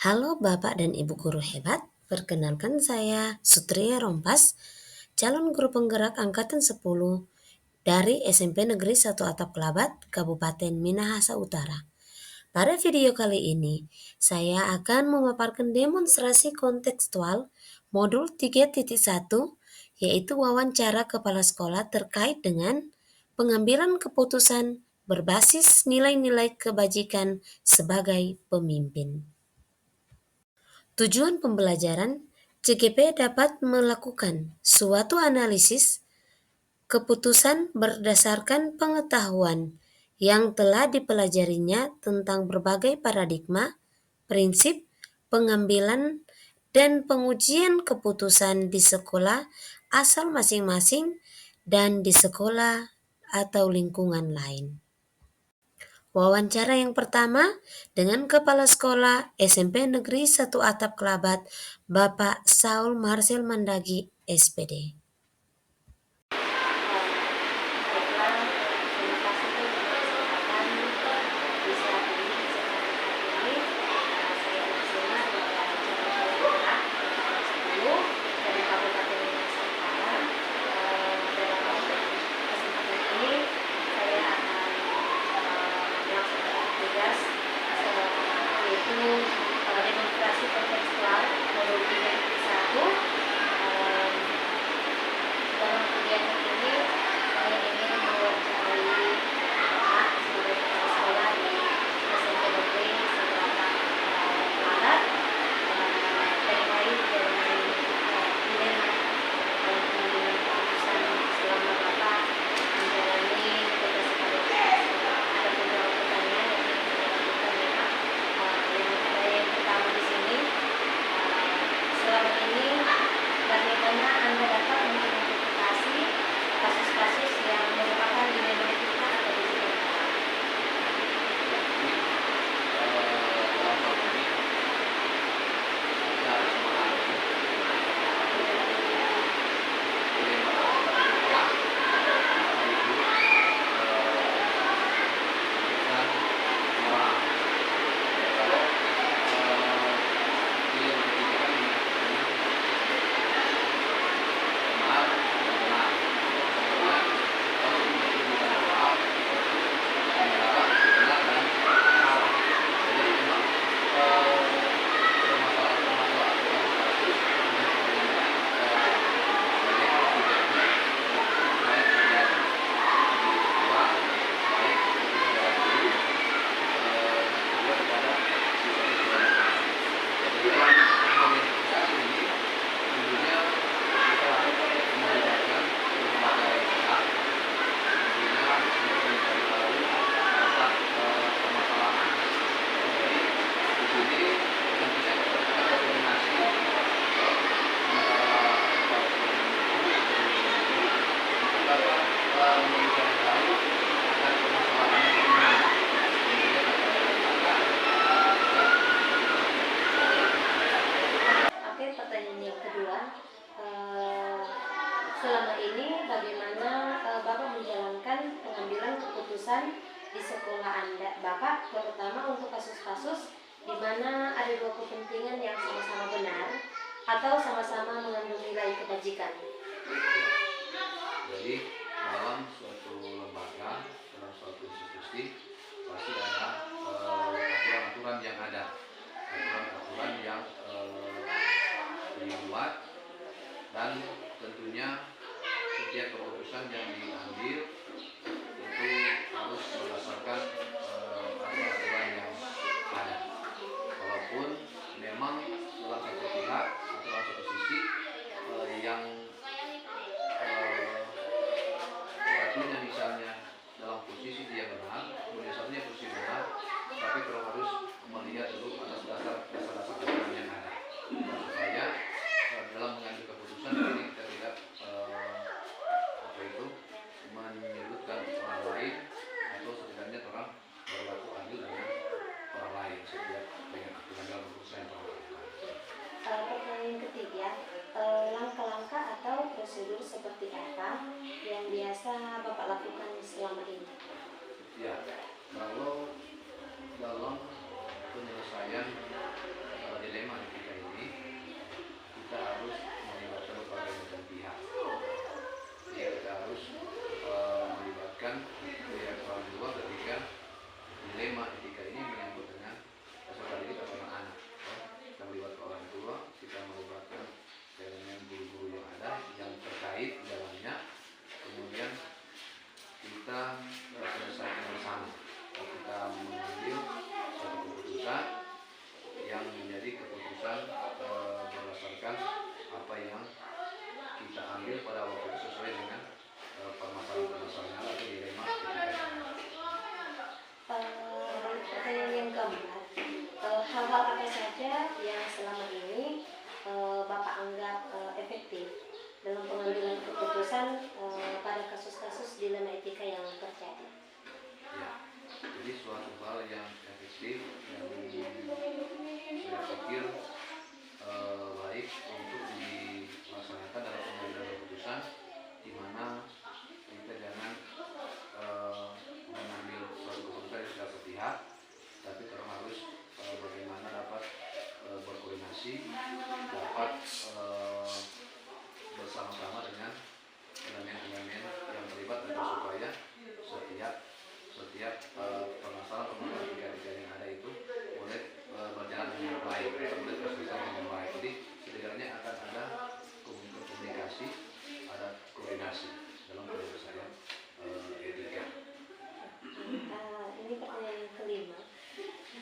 Halo Bapak dan Ibu guru hebat, perkenalkan saya Sutria Rompas, calon guru penggerak angkatan 10 dari SMP Negeri 1 Atap Kelabat, Kabupaten Minahasa Utara. Pada video kali ini, saya akan memaparkan demonstrasi kontekstual modul 3.1, yaitu wawancara kepala sekolah terkait dengan pengambilan keputusan berbasis nilai-nilai kebajikan sebagai pemimpin. Tujuan pembelajaran, CGP dapat melakukan suatu analisis keputusan berdasarkan pengetahuan yang telah dipelajarinya tentang berbagai paradigma, prinsip, pengambilan, dan pengujian keputusan di sekolah asal masing-masing dan di sekolah atau lingkungan lain. Wawancara yang pertama dengan Kepala Sekolah SMP Negeri 1 Atap Kelabat, Bapak Saul Marcel Mandagi, SPD. Demonstrasi kontekstual modul 3.1. Dalam kegiatan ini saya ingin mewawancarai Bapak sebagai kepala sekolah di SMP Negeri 1 Atap Kelabat terkait dengan dilema dalam pengambilan keputusan selama Bapak menjalani tugas sebagai kepala sekolah. Ada beberapa pertanyaan yang ingin saya lakukan ya Pak. Yang pertama di sini, selama ini bagaimana Anda dapat mengidentifikasi kasus-kasus yang merupakan dilema etika atau bisikan Bapak? Oke, pertanyaan yang kedua, selama ini bagaimana Bapak menjalankan pengambilan keputusan di sekolah Anda, Bapak, terutama untuk kasus-kasus di mana ada dua kepentingan yang sama-sama benar atau sama-sama mengandung nilai kebajikan? Jadi dalam suatu lembaga, dalam suatu institusi pasti ada aturan-aturan yang ada, aturan-aturan yang dibuat, dan tentunya setiap keputusan yang diambil itu harus berdasarkan aturan-aturan yang ada. Walaupun memang dalam satu pihak atau dalam satu sisi yang satunya misalnya dalam posisi dia benar, kemudian satunya posisi benar, tapi kalau harus melihat dulu atas dasar-dasar aturan yang ada, supaya dalam mengambil keputusan ini kita tidak menyudutkan orang lain, atau setidaknya orang berlaku adil dengan orang lain setiap dengan dalam keputusan yang telah dilakukan. Pertanyaan ketiga, langkah-langkah atau prosedur seperti apa yang biasa Bapak lakukan selama ini? Ya, kalau dalam penyelesaian dilema etika ini kita harus melibatkan berbagai macam pihak. Jadi kita harus melibatkan pihak orang tua ketika dilema etika ini menyangkut dengan peserta didik atau anak-anak. Kita melibatkan orang tua, kita melibatkan elemen guru-guru yang ada yang terkait di dalamnya, kemudian kita selesaikan bersama. Kita mengambil suatu keputusan yang menjadi keputusan berdasarkan apa yang kita ambil pada waktu itu sesuai dengan permasalahan-permasalahan atau dilema etika. Pertanyaan yang keempat, hal-hal apa saja yang selama ini Bapak anggap efektif dalam pengambilan keputusan pada kasus-kasus dilema etika yang terjadi? Ya, jadi suatu hal yang efektif yang saya pikir baik untuk dilaksanakan dalam pengambilan keputusan, di mana kita jangan mengambil suatu keputusan secara sepihak, tapi harus bagaimana dapat berkoordinasi, dapat bersama-sama dengan elemen-elemen yang terlibat dan supaya setiap permasalahan etika yang ada itu boleh berjalan dengan baik, boleh terselesaikan dengan baik. Jadi setidaknya akan ada komunikasi, ada koordinasi dalam penyelesaian etika. Ini pertanyaan yang kelima.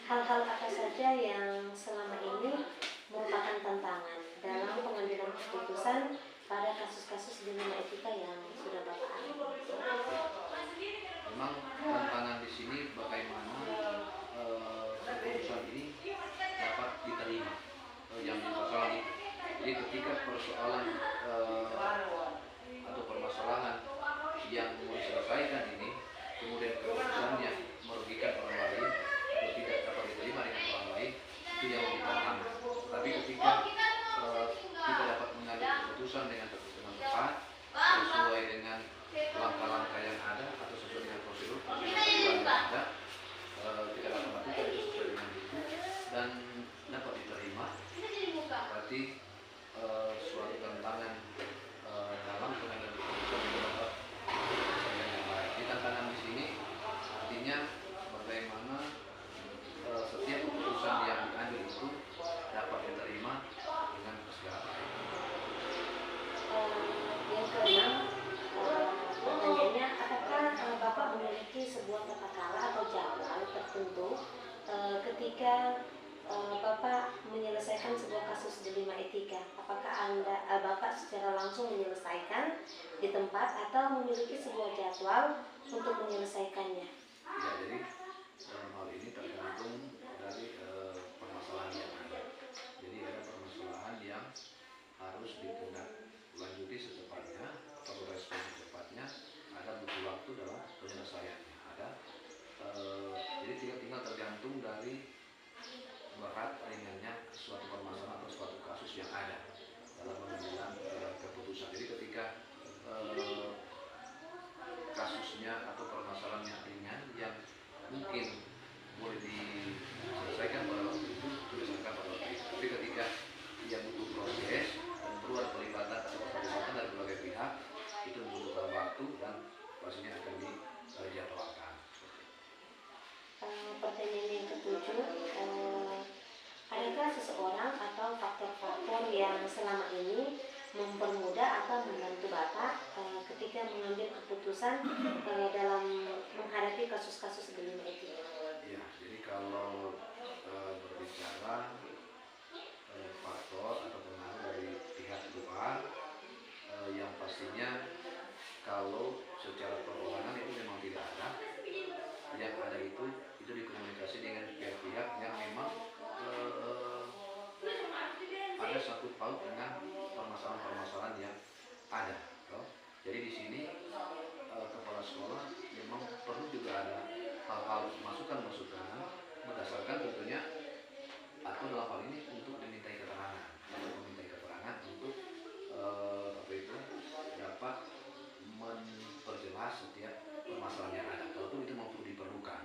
Hal-hal apa saja yang selama ini merupakan tantangan dalam pengambilan keputusan pada kasus-kasus dilema etika yang sudah Bapak alami? Memang tantangan di sini bagaimana keputusan ini dapat diterima yang masalah itu. Jadi ketika persoalan atau permasalahan yang mau diselesaikan ini kemudian keputusannya merugikan orang lain atau tidak dapat diterima dengan orang lain, itu yang lebih tantangan. Tapi ketika kita dapat mengambil keputusan dengan tepat sesuai dengan langkah-langkah yang ada atau sesuai dengan prosedur yang ada, kita dapat lakukan itu sesuai dengan itu dan dapat diterima, berarti suatu tantangan dalam pengambilan keputusan yang dapat yang baik. Di tantangan di sini artinya bagaimana setiap keputusan yang diambil itu dapat diterima dengan kesejahteraan. Yang keenam, pertanyaannya, apakah Bapak memiliki sebuah tata cara atau jadwal tertentu ketika Bapak menyelesaikan sebuah kasus dilema etika? Apakah Bapak secara langsung menyelesaikan di tempat atau memiliki sebuah jadwal untuk menyelesaikannya? Ya, jadi dalam hal ini tergantung dari permasalahan yang ada. Jadi ada permasalahan yang harus ditindaklanjuti secepatnya, perlu respon secepatnya, ada butuh waktu dalam penyelesaiannya. Jadi tinggal tergantung dari berat ringannya suatu permasalahan atau suatu kasus yang ada dalam pengambilan keputusan. Jadi ketika kasusnya atau permasalahannya ringan yang mungkin boleh diselesaikan pada waktu itu, diselesaikan pada waktu itu. Tapi ketika dia butuh proses dan perlu ada pelibatan atau keterlibatan dari berbagai pihak, itu membutuhkan waktu dan pastinya akan dijadwalkan. Pertanyaan yang ketujuh, adakah seseorang atau faktor-faktor yang selama ini mempermudah atau membantu Bapak ketika mengambil keputusan dalam menghadapi kasus-kasus dilema etika? Ya, jadi kalau berbicara faktor atau pengaruh dari pihak luar, yang pastinya kalau secara perorangan itu memang tidak ada. Yang ada itu dikomunikasi dengan pihak-pihak yang memang ada satu paut dengan permasalahan-permasalahan yang ada. Jadi di sini kepala sekolah memang perlu juga ada hal-hal masukan-masukan berdasarkan tentunya atau dalam hal ini untuk dimintai keterangan untuk dapat memperjelas setiap permasalahan yang ada. Kalau itu mampu diperlukan.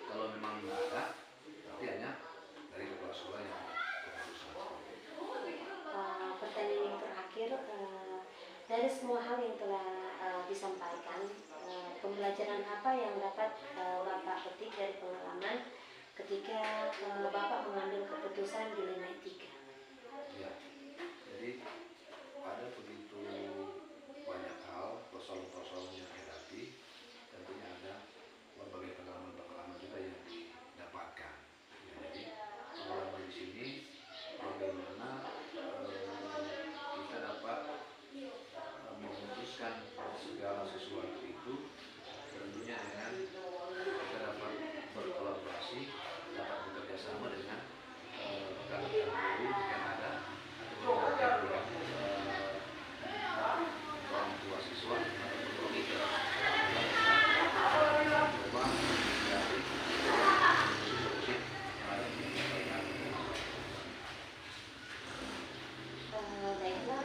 Kalau memang tidak ada, berarti hanya dari semua hal yang telah disampaikan, pembelajaran apa yang dapat Bapak petik dari pengalaman ketika Bapak mengambil keputusan di Lina Etika? Ya, jadi ada begitu banyak hal, persoalan-persoalan yang dihadapi, tentunya ada berbagai pengalaman-pengalaman juga yang didapatkan. Ya, jadi pengalaman di sini bagaimana kita dapat memutuskan segala sesuatu itu, tentunya dengan kita dapat berkolaborasi, dapat bekerja sama dengan rekan-rekan guru yang ada atau berbagai pihak, orang tua siswa ataupun komite coba menghindari solusi yang ada di masyarakat. Baiklah,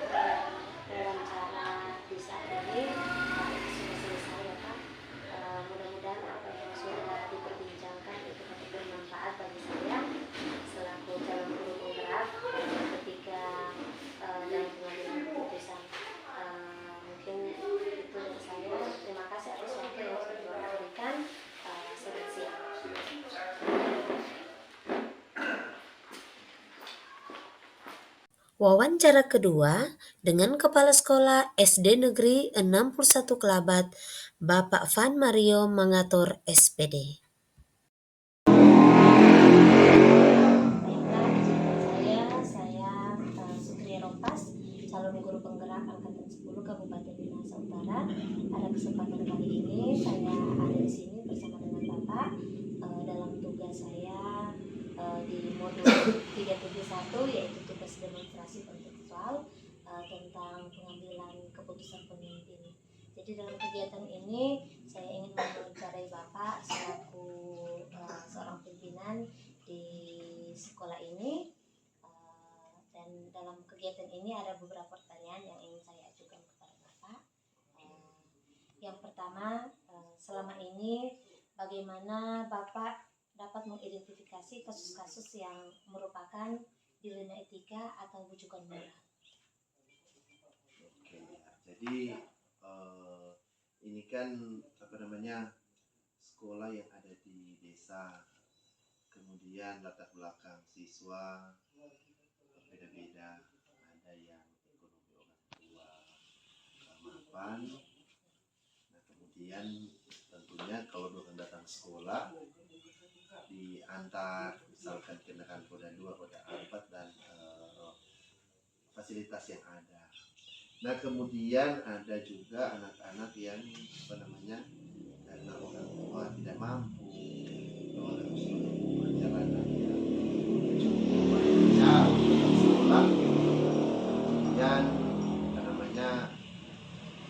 wawancara di saat ini sudah selesai ya Pak. Mudah-mudahan apa yang sudah diperbincangkan itu dapat bermanfaat bagi saya selaku calon guru penggerak ketika dalam pengambilan keputusan. Mungkin itu dari saya. Terima kasih atas waktu yang sudah Bapak berikan. Selamat siang. Wawancara kedua dengan Kepala Sekolah SD Negeri 61 Kelabat, Bapak Van Mario Mangator, SPD. Baiklah, saya Sukri Rompas, calon guru penggerak angkatan 10 Kabupaten Minahasa Utara. Pada kesempatan kali ini saya ada di sini bersama dengan Bapak dalam tugas saya di modul 371, yaitu tugas demonstrasi kontekstual tentang pengambilan keputusan pemimpin. Jadi dalam kegiatan ini saya ingin mewawancarai Bapak selaku seorang pimpinan di sekolah ini, dan dalam kegiatan ini ada beberapa pertanyaan yang ingin saya ajukan kepada Bapak. Yang pertama, selama ini bagaimana Bapak dapat mengidentifikasi kasus-kasus yang merupakan dilema etika atau bujukan moral? Oke, jadi ini kan sekolah yang ada di desa, kemudian latar belakang siswa berbeda-beda, ada yang ekonomi orang tua mapan. Nah kemudian tentunya kalau orang datang sekolah diantar misalkan kendaraan roda 2, roda 4 dan fasilitas yang ada. Nah kemudian ada juga anak-anak yang karena orang tua tidak mampu, harus menempuh perjalanan yang cukup jauh ke sekolah, kemudian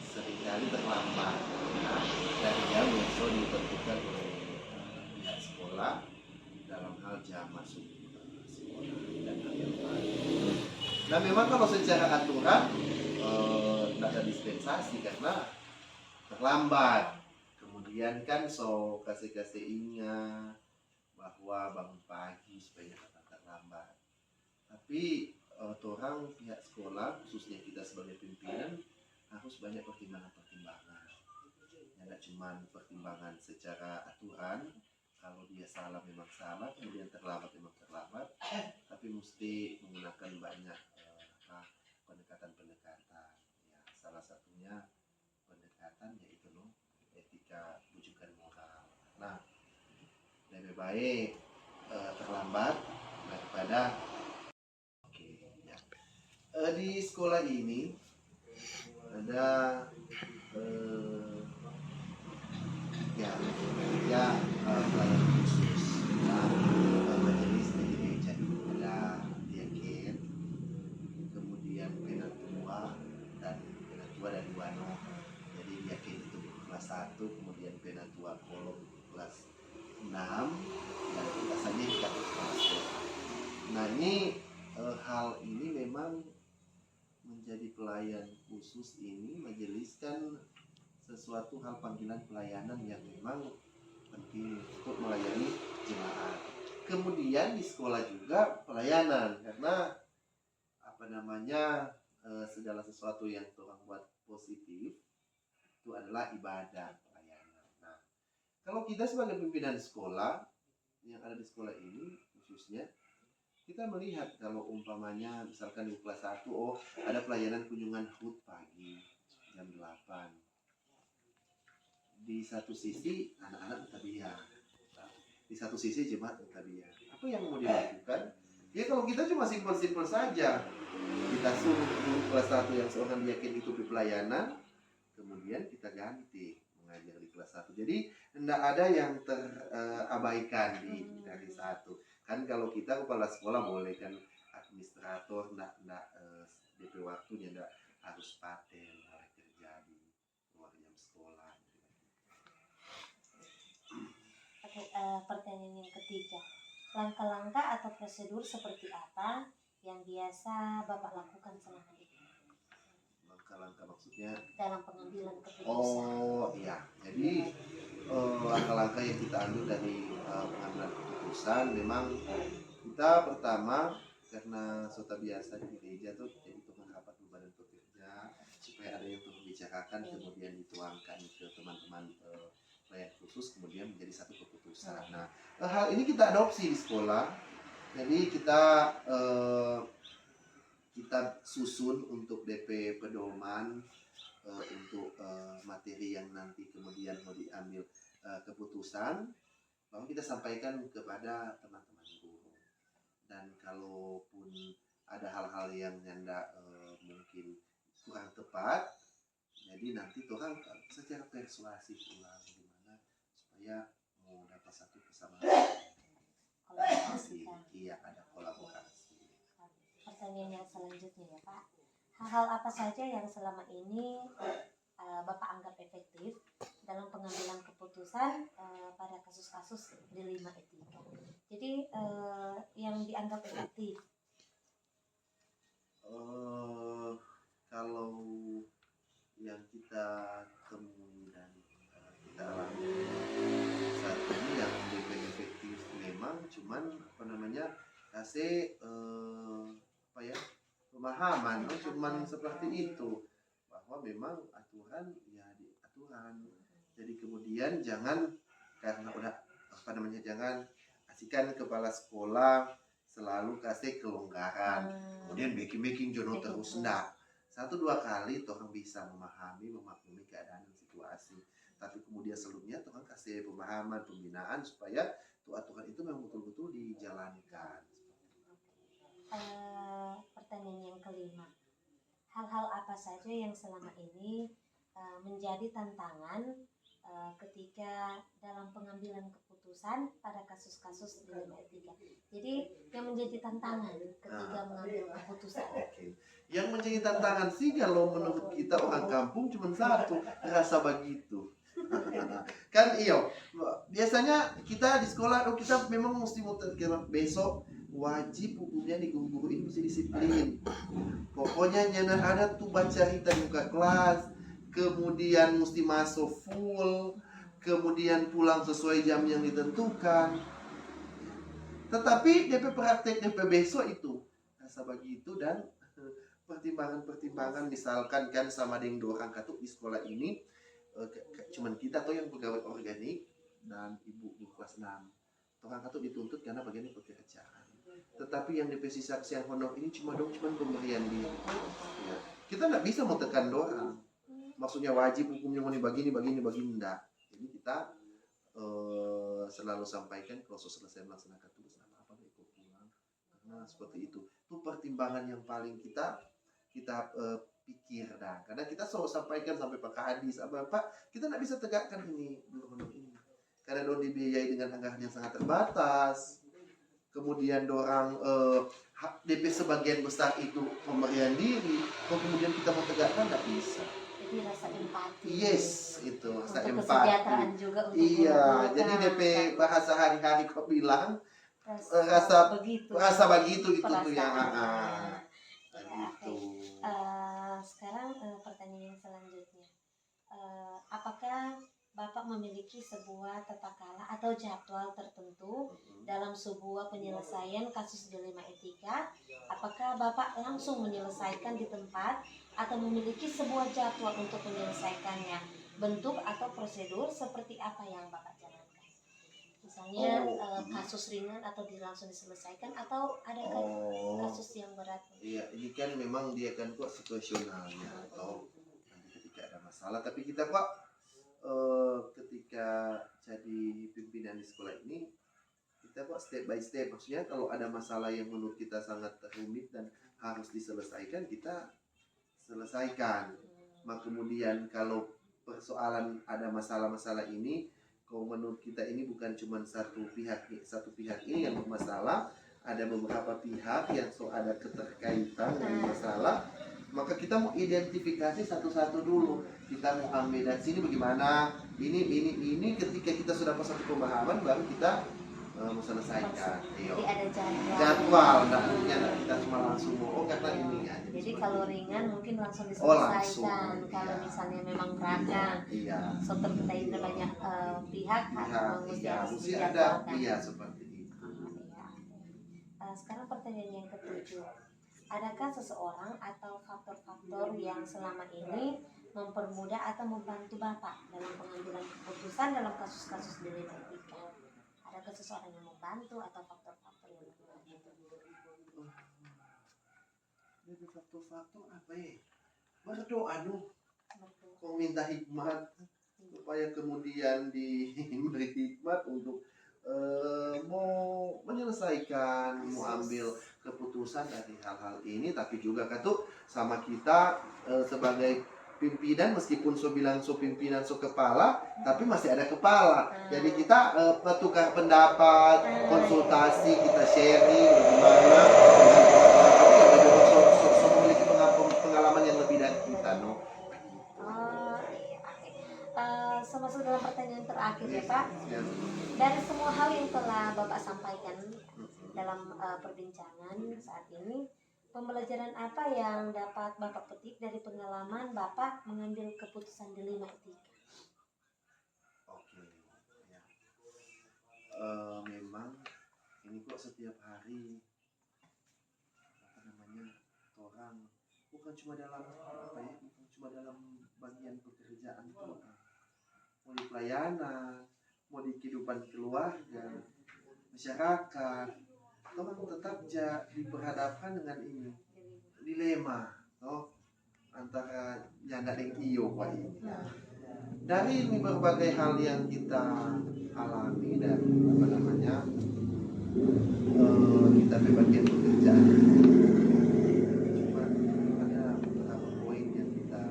seringkali terlambat. Nah, dari jam yang sudah ditentukan oleh pihak sekolah dalam hal jam masuk sekolah dan hal yang lain. Nah memang kalau secara aturan tidak ada dispensasi karena terlambat. Kemudian kan kasih ingat bahwa bangun pagi supaya tidak terlambat. Tapi orang pihak sekolah, khususnya kita sebagai pimpinan, harus banyak pertimbangan-pertimbangan. Ya, tidak cuma pertimbangan secara aturan, kalau dia salah memang salah, kemudian terlambat memang terlambat, tapi mesti menggunakan banyak pendekatan-pendekatan. Ya, salah satunya pendekatan yaitu etika bujukan moral. Nah, lebih baik terlambat daripada ya. Di sekolah ini ada pelayan khusus, majelis di gereja, ada diaken, kemudian penatua dan wano. Jadi diaken itu kelas 1, kemudian penatua kolom kelas 6, dan kita saja di kelas 2. Nah ini hal ini memang menjadi pelayan khusus ini, majelis kan sesuatu hal panggilan pelayanan yang memang penting untuk melayani jemaat. Kemudian di sekolah juga pelayanan, karena segala sesuatu yang orang buat positif itu adalah ibadah pelayanan. Nah, kalau kita sebagai pimpinan sekolah yang ada di sekolah ini khususnya, kita melihat kalau umpamanya misalkan di kelas 1, oh ada pelayanan kunjungan HUT pagi jam 8. Di satu sisi anak-anak mutabiah, di satu sisi jemaat mutabiah. Apa yang mau dilakukan? Ya kalau kita cuma simpel-simpel saja, kita suruh guru kelas 1 yang seorang yakin itu di pelayanan, kemudian kita ganti mengajar di kelas 1. Jadi tidak ada yang terabaikan dari 1. Kan kalau kita kepala sekolah boleh kan administrator, tidak DP waktunya tidak harus paten, boleh kerja di luar jam sekolah. Oke, pertanyaan yang ketiga. Langkah-langkah atau prosedur seperti apa yang biasa Bapak lakukan selama ini Langkah-langkah maksudnya? dalam pengambilan keputusan? Oh iya, jadi langkah-langkah yang kita ambil dari pengambilan keputusan, memang kita pertama karena sota biasa di gereja tuh jadi tukang rapat badan pekerja supaya ada yang perlu bicarakan kemudian dituangkan ke teman-teman pelayan khusus kemudian menjadi satu keputusan. Nah, hal ini kita adopsi di sekolah. Jadi kita susun untuk DP pedoman untuk materi yang nanti kemudian mau diambil keputusan, lalu kita sampaikan kepada teman-teman guru. Dan kalaupun ada hal-hal yang tidak mungkin kurang tepat, jadi nanti orang secara persuasif ulang gimana supaya mau dapat satu kesamaan. Kolaborasi. Iya, ada kolaborasi. Pertanyaan yang selanjutnya ya Pak, hal-hal apa saja yang selama ini Bapak anggap efektif dalam pengambilan keputusan pada kasus-kasus di 5 etika? Jadi yang dianggap efektif. Kalau yang kita temui dan kita alami saat ini yang lebih efektif memang cuman kasih pemahaman, cuman seperti itu bahwa memang aturan ya diaturan. Jadi kemudian jangan karena udah jangan kasihkan kepala sekolah selalu kasih kelonggaran, kemudian baking jono terus enggak. 1-2 kali orang bisa memaklumi keadaan dan situasi, tapi kemudian seluruhnya orang kasih pemahaman, pembinaan supaya aturan itu memang betul-betul dijalankan. Pertanyaan yang kelima, hal-hal apa saja yang selama ini menjadi tantangan ketika dalam pengambilan keputusan pada kasus-kasus di 5 etika? Jadi yang menjadi tantangan ketika mengambil keputusan. Okay. Yang menjadi tantangan sih kalau menurut kita orang kampung cuma satu, rasa begitu. Kan iyo, biasanya kita di sekolah kita memang mesti besok wajib hukumnya di guru ini mesti disiplin. Pokoknya jangan ada tuh baca cerita di muka kelas, kemudian mesti masuk full, kemudian pulang sesuai jam yang ditentukan. Tetapi DP praktek DP besok itu rasa begitu dan pertimbangan misalkan kan sama dengan 2 orang katuk di sekolah ini cuman kita tuh yang pegawai organik dan ibu kelas 6 orang katuk dituntut karena bagian pekerjaan, tetapi yang DP saksi yang honor ini cuman pemberian diri ya. Kita nggak bisa mau tekan dorang, maksudnya wajib hukumnya mau begini enggak. Jadi kita selalu sampaikan kalau selesai melaksanakan tugas apa ikut pulang, karena seperti itu pertimbangan yang paling kita pikir dah, karena kita selalu sampaikan sampai pakai hadis Pak, kita nggak bisa tegakkan ini karena dong dibiayai dengan anggaran yang sangat terbatas, kemudian dorang DP sebagian besar itu pemberian diri, kemudian kita mau tegakkan nggak bisa. Jadi rasa empati. Yes, itu rasa empati. Kesejahteraan juga untuk iya, jadi DP bahasa hari-hari kok bilang rasa begitu gitu tuh ya. Gitu. Sekarang pertanyaan yang selanjutnya, apakah Bapak memiliki sebuah tata cara atau jadwal tertentu dalam sebuah penyelesaian kasus dilema etika, apakah Bapak langsung menyelesaikan di tempat atau memiliki sebuah jadwal untuk menyelesaikannya? Bentuk atau prosedur seperti apa yang Bapak jalankan? Misalnya kasus ringan atau langsung diselesaikan, atau adakah kasus yang berat? Iya, ini kan memang dia kan kok situasionalnya, atau nanti ketika ada masalah. Tapi kita kok ketika jadi pimpinan di sekolah ini, kita kok step by step. Maksudnya kalau ada masalah yang menurut kita sangat rumit dan harus diselesaikan, kita selesaikan. Kemudian kalau persoalan ada masalah-masalah ini, kalau menurut kita ini bukan cuma satu pihak ini yang bermasalah, ada beberapa pihak yang ada keterkaitan dengan masalah, maka kita mau identifikasi satu-satu dulu. Kita mau ambil dari sini bagaimana, ini ketika kita sudah dapat satu pemahaman, baru kita mau selesaikan. Jadi ada jadwal, nah kita cuma langsung karena ini ya. Jadi kalau ringan mungkin langsung diselesaikan. Langsung, kalau misalnya memang beratnya, so terkait banyak pihak mesti ada seperti itu. Sekarang pertanyaan yang ketujuh, adakah seseorang atau faktor-faktor yang selama ini mempermudah atau membantu Bapak dalam pengambilan keputusan dalam kasus-kasus dilema etika? Adakah seseorang yang membantu atau faktor-faktor yang membantu? Jadi faktor-faktor apa ya? Berdoa dong. Kau minta hikmat supaya kemudian diberi hikmat untuk mau menyelesaikan, mau ambil keputusan dari hal-hal ini. Tapi juga katu sama kita sebagai pimpinan, meskipun so bilang so pimpinan so kepala, tapi masih ada kepala. Jadi kita bertukar pendapat, konsultasi, kita sharing bagaimana so memiliki pengalaman yang lebih dari kita, no. Masuk dalam pertanyaan terakhir ya Pak. Dari semua hal yang telah Bapak sampaikan dalam perbincangan saat ini, pembelajaran apa yang dapat Bapak petik dari pengalaman Bapak mengambil keputusan dilema etika? Oke, ya. Memang ini kok setiap hari orang bukan cuma dalam bukan cuma dalam bagian pekerjaan itu, mau di pelayanan, mau di kehidupan keluarga, masyarakat, orang tetap diperhadapkan dengan ini dilema, antara nyanda dan iyo Pak ini. Dari berbagai hal yang kita alami dan kita berbagai pekerjaan, cuma ada beberapa poin yang kita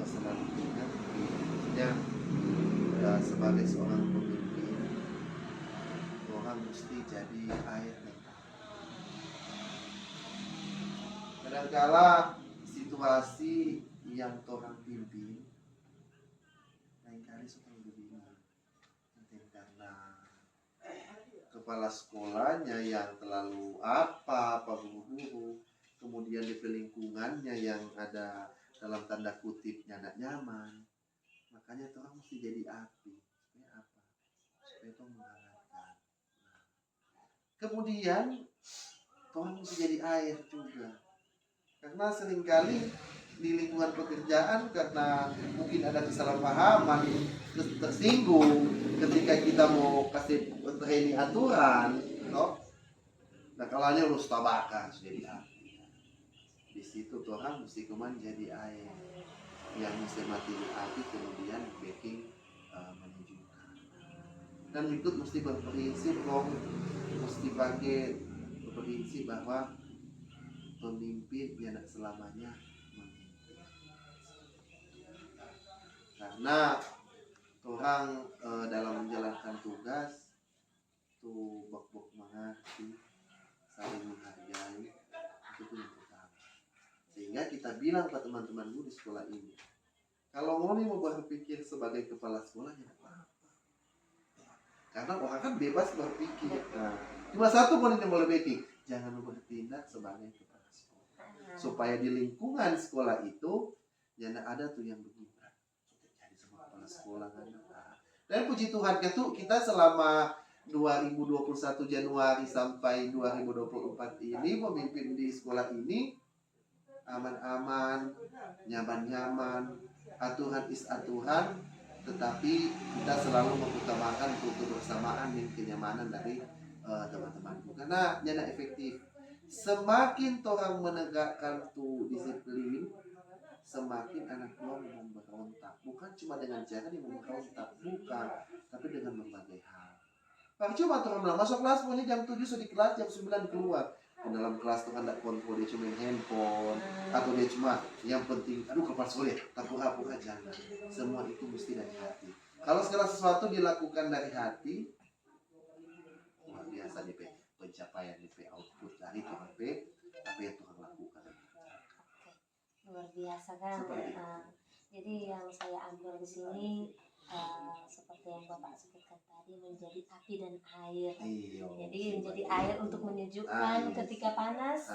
selalu ingat, maksudnya sebagai seorang pemimpin, orang mesti jadi air dan kadangkala situasi yang orang pimpin lain-kali suka berbeda, mungkin karena kepala sekolahnya yang terlalu apa guru-guru, kemudian di lingkungannya yang ada dalam tanda kutip nyadak nyaman. Makanya orang mesti jadi api. Supaya apa? Supaya itu menghangatkan. Kemudian orang mesti jadi air juga. Karena seringkali di lingkungan pekerjaan, karena mungkin ada kesalahpahaman, tersinggung ketika kita mau kasih training aturan, nah kalanya harus tabakar jadi api. Di situ orang mesti kemana jadi air yang bisa mati di api, kemudian baking menyejukkan. Dan ikut mesti berprinsip, mesti pakai berprinsip bahwa pemimpin tidak selamanya memimpin. Karena orang dalam menjalankan tugas tuh bak-bak mengerti, saling menghargai, itu yang pertama. Sehingga kita bilang ke teman-temanmu di sekolah ini, kalau mau berpikir sebagai kepala sekolah ya apa-apa. Karena orang kan bebas berpikir. Nah, cuma satu poin yang boleh baking, jangan bertindak sebagai kepala sekolah. Supaya di lingkungan sekolah itu jangan ada tuh yang begini. Jadi sebuah kepala sekolah kan. Nah, dan puji Tuhan kita selama 2021 Januari sampai 2024 ini memimpin di sekolah ini aman-aman, nyaman-nyaman, aturan is aturan, tetapi kita selalu mengutamakan kebersamaan dan kenyamanan dari teman-teman. Karena nyana efektif. Semakin orang menegakkan tuh disiplin, semakin anak buah memberontak. Bukan cuma dengan cara dia memberontak, bukan, tapi dengan berbagai hal. Cuma orang bilang masuk kelas pokoknya jam 7 sudah di kelas, jam 9 keluar. Di dalam kelas tuh kan tidak kontrol, dia cuma main handphone atau dia cuma yang penting aduh kepala sulit tapur-tapur aja. Semua itu mesti dari hati. Kalau segala sesuatu dilakukan dari hati, luar biasa DP pencapaian DP output dari Tuhan P apa yang Tuhan lakukan. Luar biasa kan. Jadi yang saya ambil di sini seperti yang Bapak sebutkan tadi, menjadi api dan air. Jadi menjadi air untuk menyejukkan ketika panas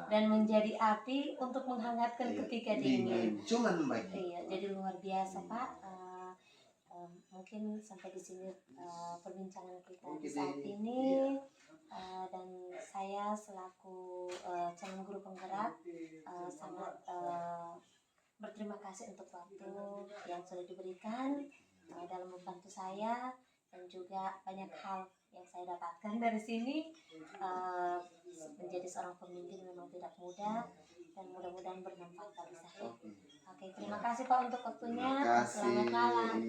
dan menjadi api untuk menghangatkan ketika dingin. Cuman baik. Iya, jadi luar biasa Pak. Mungkin sampai di sini perbincangan kita di saat ini. Dan saya selaku calon guru penggerak sangat berterima kasih untuk waktu yang sudah diberikan dalam membantu saya, dan juga banyak hal yang saya dapatkan dari sini. Menjadi seorang pemimpin memang tidak mudah, dan mudah-mudahan bermanfaat bagi saya. Oke, terima kasih Pak untuk waktunya. Selamat malam.